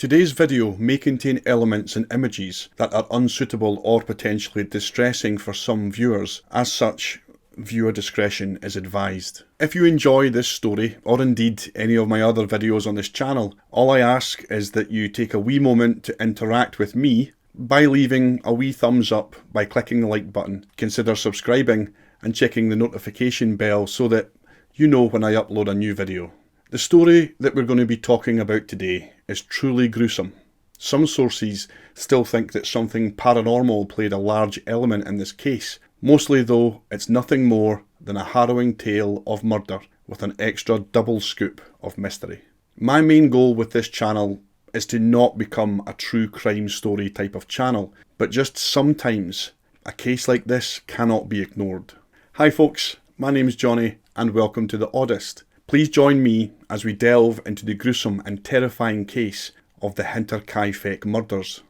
Today's video may contain elements and images that are unsuitable or potentially distressing for some viewers. As such, viewer discretion is advised. If you enjoy this story, or indeed any of my other videos on this channel, all I ask is that you take a wee moment to interact with me by leaving a wee thumbs up by clicking the like button. Consider subscribing and checking the notification bell so that you know when I upload a new video. The story that we're going to be talking about today is truly gruesome. Some sources still think that something paranormal played a large element in this case. Mostly though, it's nothing more than a harrowing tale of murder with an extra double scoop of mystery. My main goal with this channel is to not become a true crime story type of channel, but just sometimes a case like this cannot be ignored. Hi folks, my name's Johnny and welcome to the Oddest. Please join me as we delve into the gruesome and terrifying case of the Hinterkaifeck Murders.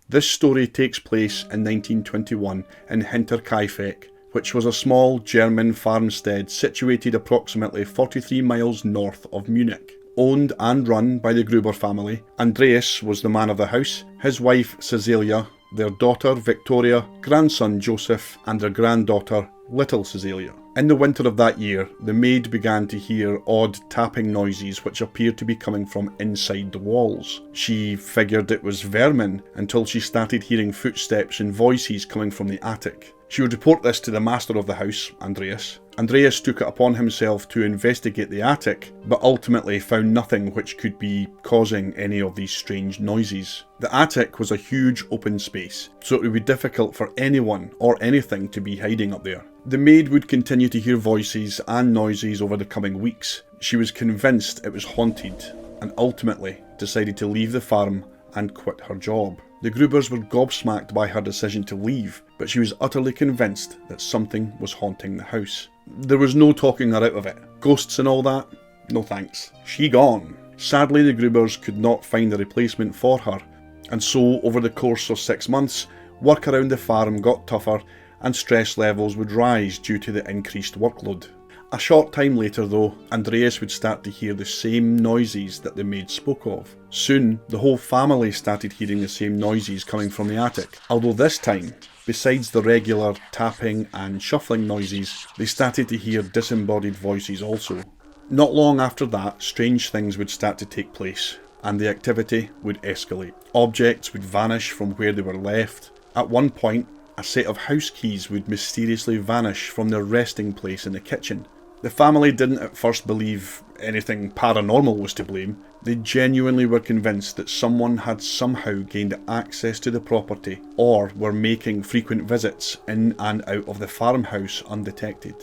This story takes place in 1921 in Hinterkaifeck, which was a small German farmstead situated approximately 43 miles north of Munich. Owned and run by the Gruber family, Andreas was the man of the house, his wife Cecilia, their daughter Victoria, grandson Joseph, and their granddaughter little Cecilia. In the winter of that year, the maid began to hear odd tapping noises which appeared to be coming from inside the walls. She figured it was vermin until she started hearing footsteps and voices coming from the attic. She would report this to the master of the house, Andreas. Andreas took it upon himself to investigate the attic, but ultimately found nothing which could be causing any of these strange noises. The attic was a huge open space, so it would be difficult for anyone or anything to be hiding up there. The maid would continue to hear voices and noises over the coming weeks. She was convinced it was haunted, and ultimately decided to leave the farm and quit her job. The Grubers were gobsmacked by her decision to leave, but she was utterly convinced that something was haunting the house. There was no talking her out of it. Ghosts and all that? No thanks. She gone. Sadly, the Grubers could not find a replacement for her, and so over the course of 6 months, work around the farm got tougher and stress levels would rise due to the increased workload. A short time later though, Andreas would start to hear the same noises that the maid spoke of. Soon, the whole family started hearing the same noises coming from the attic, although this time, besides the regular tapping and shuffling noises, they started to hear disembodied voices also. Not long after that, strange things would start to take place, and the activity would escalate. Objects would vanish from where they were left. At one point, a set of house keys would mysteriously vanish from their resting place in the kitchen. The family didn't at first believe anything paranormal was to blame. They genuinely were convinced that someone had somehow gained access to the property or were making frequent visits in and out of the farmhouse undetected.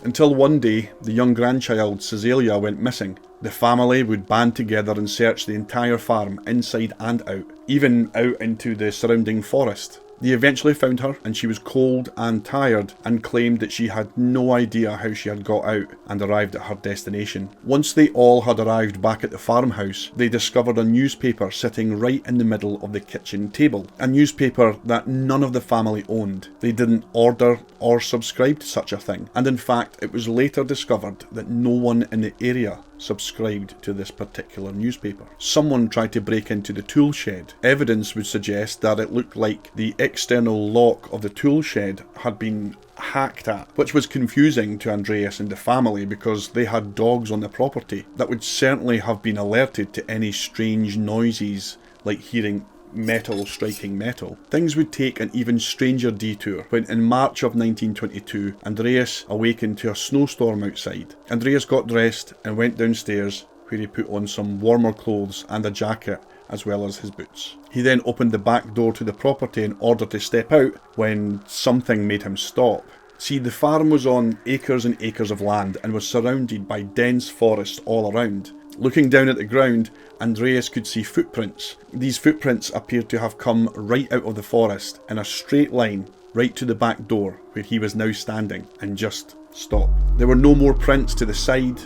Until one day, the young grandchild Cecilia went missing. The family would band together and search the entire farm inside and out, even out into the surrounding forest. They eventually found her, and she was cold and tired and claimed that she had no idea how she had got out and arrived at her destination. Once they all had arrived back at the farmhouse, they discovered a newspaper sitting right in the middle of the kitchen table. A newspaper that none of the family owned. They didn't order or subscribe to such a thing, and in fact it was later discovered that no one in the area subscribed to this particular newspaper. Someone tried to break into the tool shed. Evidence would suggest that it looked like the external lock of the tool shed had been hacked at, which was confusing to Andreas and the family because they had dogs on the property that would certainly have been alerted to any strange noises like hearing metal striking metal. Things would take an even stranger detour when in March of 1922 Andreas awakened to a snowstorm outside. Andreas got dressed and went downstairs where he put on some warmer clothes and a jacket as well as his boots. He then opened the back door to the property in order to step out when something made him stop. See, the farm was on acres and acres of land and was surrounded by dense forest all around. Looking down at the ground, Andreas could see footprints. These footprints appeared to have come right out of the forest in a straight line right to the back door where he was now standing and just stopped. There were no more prints to the side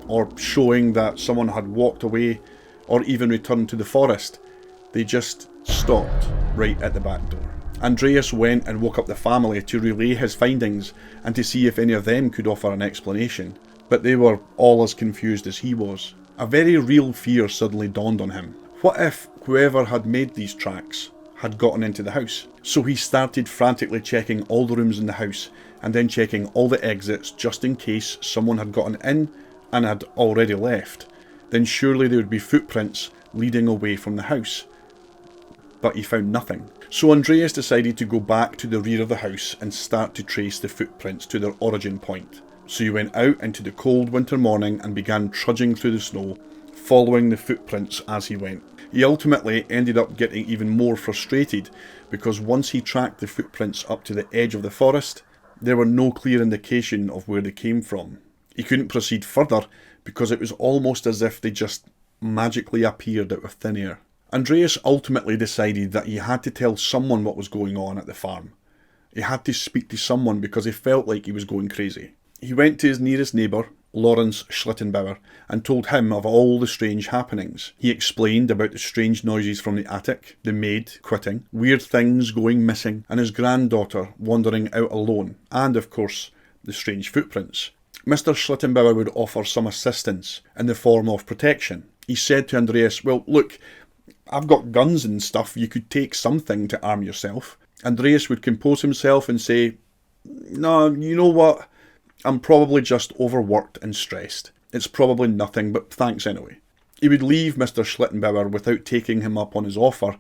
or showing that someone had walked away or even returned to the forest. They just stopped right at the back door. Andreas went and woke up the family to relay his findings and to see if any of them could offer an explanation, but they were all as confused as he was. A very real fear suddenly dawned on him. What if whoever had made these tracks had gotten into the house? So he started frantically checking all the rooms in the house and then checking all the exits just in case someone had gotten in and had already left. Then surely there would be footprints leading away from the house. But he found nothing. So Andreas decided to go back to the rear of the house and start to trace the footprints to their origin point. So he went out into the cold winter morning and began trudging through the snow, following the footprints as he went. He ultimately ended up getting even more frustrated because once he tracked the footprints up to the edge of the forest, there were no clear indication of where they came from. He couldn't proceed further because it was almost as if they just magically appeared out of thin air. Andreas ultimately decided that he had to tell someone what was going on at the farm. He had to speak to someone because he felt like he was going crazy. He went to his nearest neighbour, Lawrence Schlittenbauer, and told him of all the strange happenings. He explained about the strange noises from the attic, the maid quitting, weird things going missing, and his granddaughter wandering out alone, and of course, the strange footprints. Mr. Schlittenbauer would offer some assistance in the form of protection. He said to Andreas, "Well, look, I've got guns and stuff, you could take something to arm yourself." Andreas would compose himself and say, "No, you know what? I'm probably just overworked and stressed. It's probably nothing, but thanks anyway." He would leave Mr. Schlittenbauer without taking him up on his offer,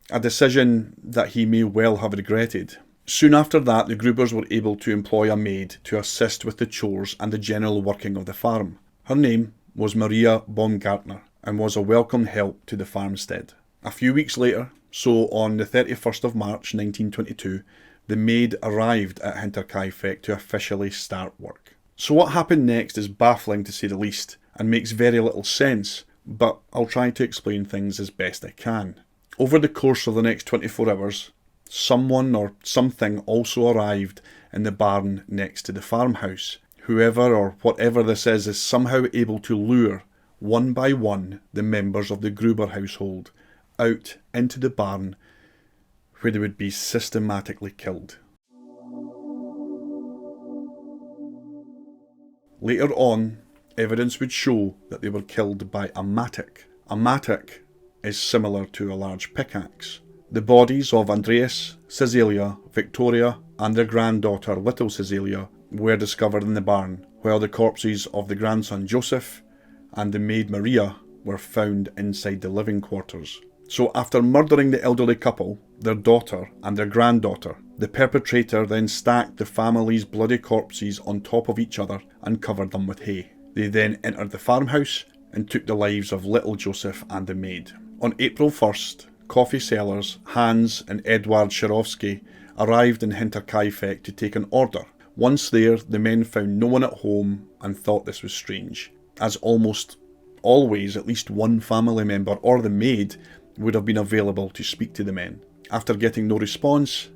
a decision that he may well have regretted. Soon after that, the Grubers were able to employ a maid to assist with the chores and the general working of the farm. Her name was Maria Baumgartner and was a welcome help to the farmstead. A few weeks later, so on the 31st of March 1922, the maid arrived at Hinterkaifeck to officially start work. So what happened next is baffling to say the least, and makes very little sense, but I'll try to explain things as best I can. Over the course of the next 24 hours, someone or something also arrived in the barn next to the farmhouse. Whoever or whatever this is somehow able to lure, one by one, the members of the Gruber household out into the barn where they would be systematically killed. Later on, evidence would show that they were killed by a mattock. A mattock is similar to a large pickaxe. The bodies of Andreas, Cecilia, Victoria and their granddaughter little Cecilia were discovered in the barn, while the corpses of the grandson Joseph and the maid Maria were found inside the living quarters. So after murdering the elderly couple, their daughter and their granddaughter, the perpetrator then stacked the family's bloody corpses on top of each other and covered them with hay. They then entered the farmhouse and took the lives of little Joseph and the maid. On April 1st, coffee sellers Hans and Edward Shirovsky arrived in Hinterkaifeck to take an order. Once there, the men found no one at home and thought this was strange, as almost always at least one family member or the maid would have been available to speak to the men. After getting no response,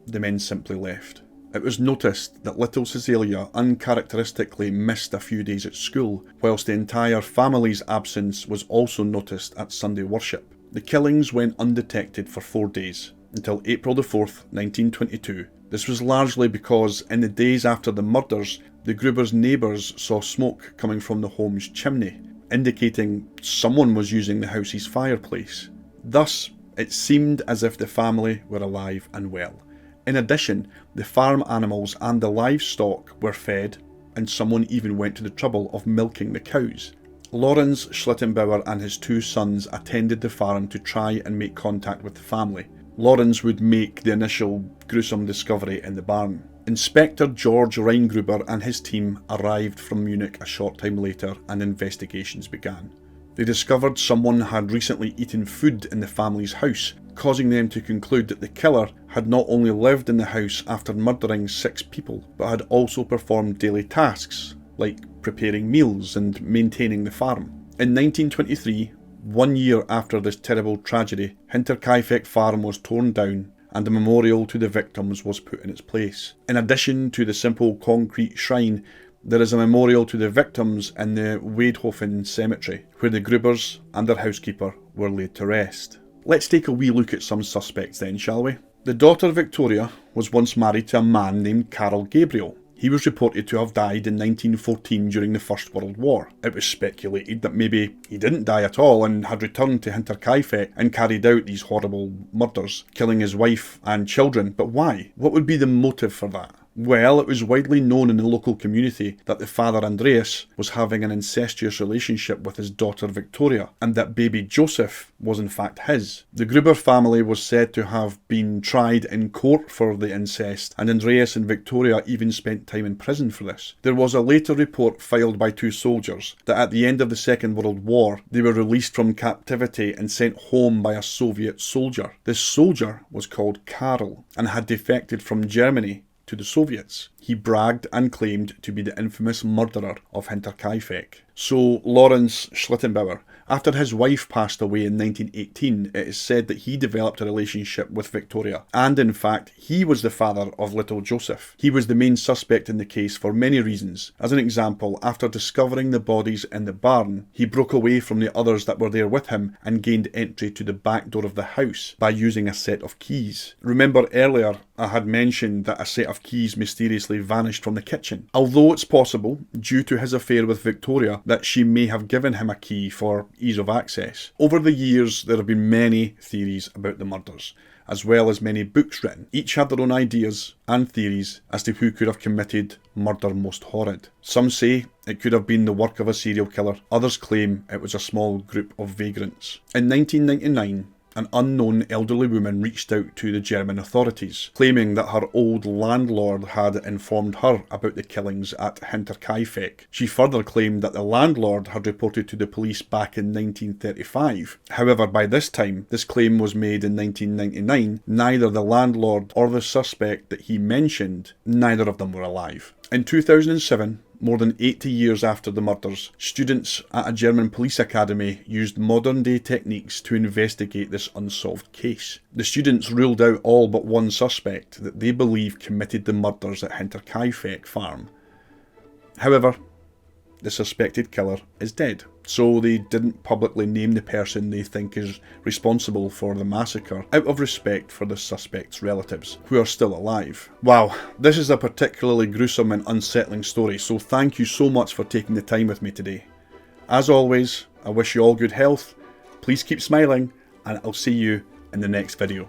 the men simply left. It was noticed that little Cecilia uncharacteristically missed a few days at school, whilst the entire family's absence was also noticed at Sunday worship. The killings went undetected for 4 days, until April the 4th, 1922. This was largely because in the days after the murders, the Gruber's neighbours saw smoke coming from the home's chimney, indicating someone was using the house's fireplace. Thus, it seemed as if the family were alive and well. In addition, the farm animals and the livestock were fed, and someone even went to the trouble of milking the cows. Lorenz Schlittenbauer and his 2 sons attended the farm to try and make contact with the family. Lorenz would make the initial gruesome discovery in the barn. Inspector George Reingruber and his team arrived from Munich a short time later and investigations began. They discovered someone had recently eaten food in the family's house, causing them to conclude that the killer had not only lived in the house after murdering 6 people, but had also performed daily tasks, like preparing meals and maintaining the farm. In 1923, 1 year after this terrible tragedy, Hinterkaifeck farm was torn down and a memorial to the victims was put in its place. In addition to the simple concrete shrine, there is a memorial to the victims in the Weidhofen cemetery, where the Grubers and their housekeeper were laid to rest. Let's take a wee look at some suspects then, shall we? The daughter Victoria was once married to a man named Carl Gabriel. He was reported to have died in 1914 during the First World War. It was speculated that maybe he didn't die at all and had returned to Hinterkaifeck and carried out these horrible murders, killing his wife and children. But why? What would be the motive for that? Well, it was widely known in the local community that the father Andreas was having an incestuous relationship with his daughter Victoria, and that baby Joseph was in fact his. The Gruber family was said to have been tried in court for the incest, and Andreas and Victoria even spent time in prison for this. There was a later report filed by two soldiers that at the end of the Second World War they were released from captivity and sent home by a Soviet soldier. This soldier was called Karl and had defected from Germany to the Soviets. He bragged and claimed to be the infamous murderer of Hinterkaifeck. So Lawrence Schlittenbauer, after his wife passed away in 1918, it is said that he developed a relationship with Victoria, and in fact he was the father of little Joseph. He was the main suspect in the case for many reasons. As an example, after discovering the bodies in the barn, he broke away from the others that were there with him and gained entry to the back door of the house by using a set of keys. Remember earlier I had mentioned that a set of keys mysteriously vanished from the kitchen. Although it's possible, due to his affair with Victoria, that she may have given him a key for ease of access. Over the years there have been many theories about the murders, as well as many books written. Each had their own ideas and theories as to who could have committed murder most horrid. Some say it could have been the work of a serial killer, others claim it was a small group of vagrants. In 1999, an unknown elderly woman reached out to the German authorities, claiming that her old landlord had informed her about the killings at Hinterkaifeck. She further claimed that the landlord had reported to the police back in 1935. However, by this time, this claim was made in 1999, neither the landlord or the suspect that he mentioned, neither of them were alive. In 2007, more than 80 years after the murders, students at a German police academy used modern-day techniques to investigate this unsolved case. The students ruled out all but one suspect that they believe committed the murders at Hinterkaifeck farm. However, the suspected killer is dead, so they didn't publicly name the person they think is responsible for the massacre out of respect for the suspect's relatives, who are still alive. Wow, this is a particularly gruesome and unsettling story, so thank you so much for taking the time with me today. As always, I wish you all good health, please keep smiling, and I'll see you in the next video.